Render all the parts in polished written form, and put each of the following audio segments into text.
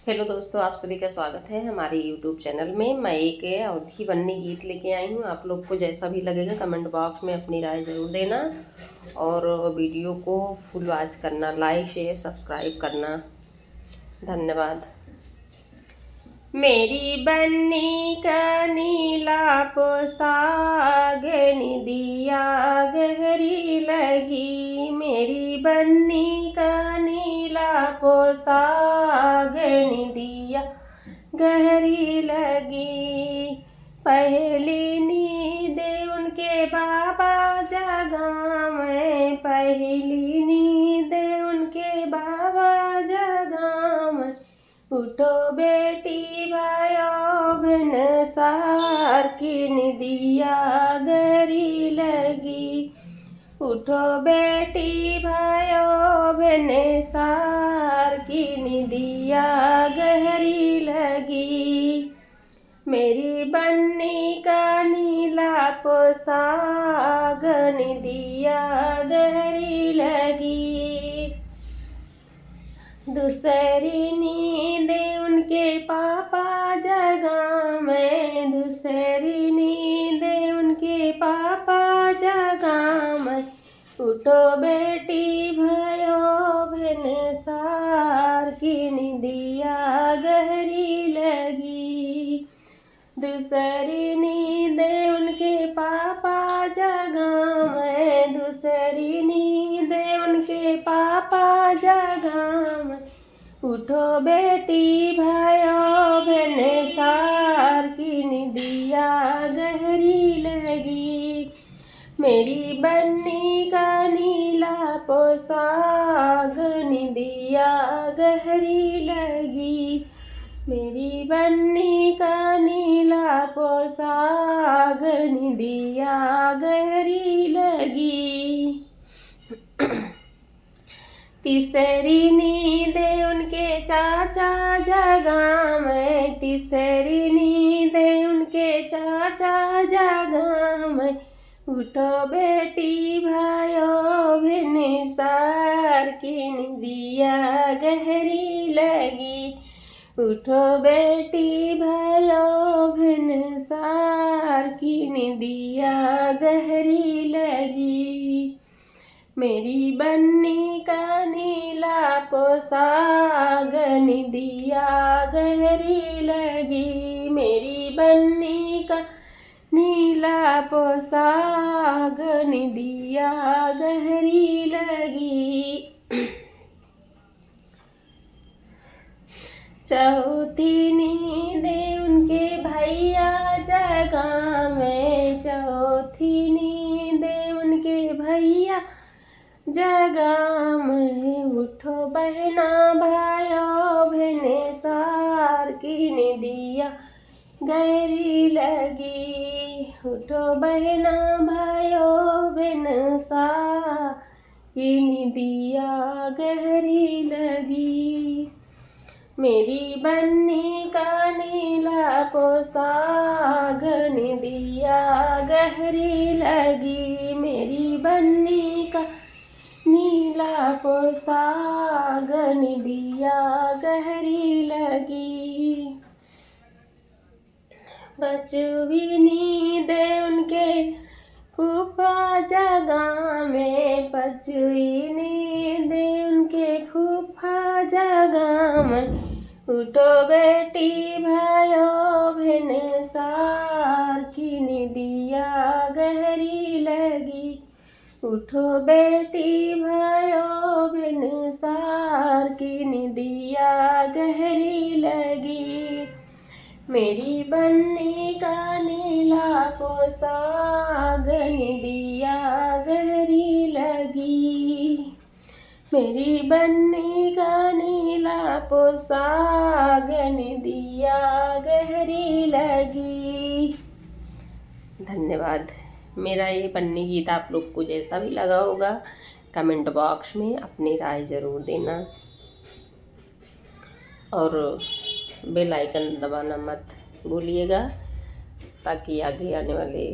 Hello दोस्तों, आप सभी का स्वागत है हमारे यूट्यूब चैनल में। मैं एक अवधी बन्नी गीत लेके आई हूँ। आप लोग को जैसा भी लगेगा कमेंट बॉक्स में अपनी राय ज़रूर देना और वीडियो को फुल वॉच करना, लाइक शेयर सब्सक्राइब करना। धन्यवाद। मेरी बन्नी का नीला पोशाक निदिया गहरी लगी। मेरी बन्नी का नीला पोशाक निदिया गहरी लगी। पहली नींद उनके बाबा जगा मैं, पहली नींद उनके बाबा जगा मैं। उठो बेटी भाइयों बहन सार की निदिया गहरी लगी। उठो बेटी भाइयों बहन सार की निदिया गहरी लगी। मेरी बन्नी का नीला पोशाक निदिया गहरी लगी। दूसरी नींद उनके पापा जगा मैं, दूसरी नींद उनके पापा जगा मैं। उठो बेटी भाइयों बहन सार की निदिया गहरी लगी। दूसरी नींद उनके पापा जगा मैं, दूसरी नींद उनके पापा जगा मैं। उठो बेटी भाइयों बहन सार की निदिया गहरी लगी। मेरी बन्नी का नीला पोशाक निदिया गहरी लगी। मेरी बन्नी का नीला पोशाक निदिया गहरी लगी। तीसरी नींद उनके चाचा जगा मैं, तीसरी नींद उनके चाचा जगा मैं। उठो बेटी भाइयों बहन सार की निदिया गहरी लगी। उठो बेटी भाइयों बहन सार की निदिया गहरी लगी। मेरी बन्नी का नीला पोशाक निदिया गहरी लगी। मेरी बन्नी का नीला पोशाक निदिया गहरी लगी। चौथी नींद उनके भैया जगा मैं, चौथी नींद उनके भैया जगा मैं। उठो बहना भाइयों बहन सार की निदिया गहरी लगी। उठो बहना भाइयों बहन सार की निदिया गहरी लगी। मेरी बन्नी का नीला पोशाक निदिया गहरी लगी। मेरी बन्नी का नीला पोशाक निदिया गहरी लगी। पांचवी नींद उनके फूफा जगा मैं, पांचवी नींद उनके फूफा जगा मैं। उठो बेटी भाइयों बहन सार की निदिया गहरी लगी। उठो बेटी भाइयों बहन सार की निदिया गहरी लगी। मेरी बन्नी का नीला पोशाक निदिया गहरी लगी। मेरी बन्नी का नीला पोशाक निदिया गहरी लगी। धन्यवाद। मेरा ये बन्नी गीत आप लोग को जैसा भी लगा होगा कमेंट बॉक्स में अपनी राय ज़रूर देना और बेल आइकन दबाना मत भूलिएगा ताकि आगे आने वाले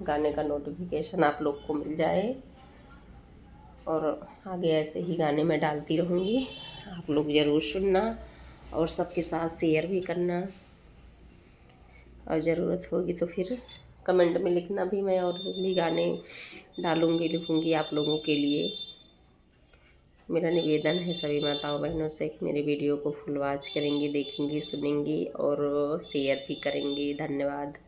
गाने का नोटिफिकेशन आप लोग को मिल जाए। और आगे ऐसे ही गाने मैं डालती रहूँगी, आप लोग ज़रूर सुनना और सबके साथ शेयर भी करना, और ज़रूरत होगी तो फिर कमेंट में लिखना भी, मैं और भी गाने डालूँगी, लिखूँगी आप लोगों के लिए। मेरा निवेदन है सभी माताओं बहनों से कि मेरी वीडियो को फुल वॉच करेंगी, देखेंगी, सुनेंगी और शेयर भी करेंगी। धन्यवाद।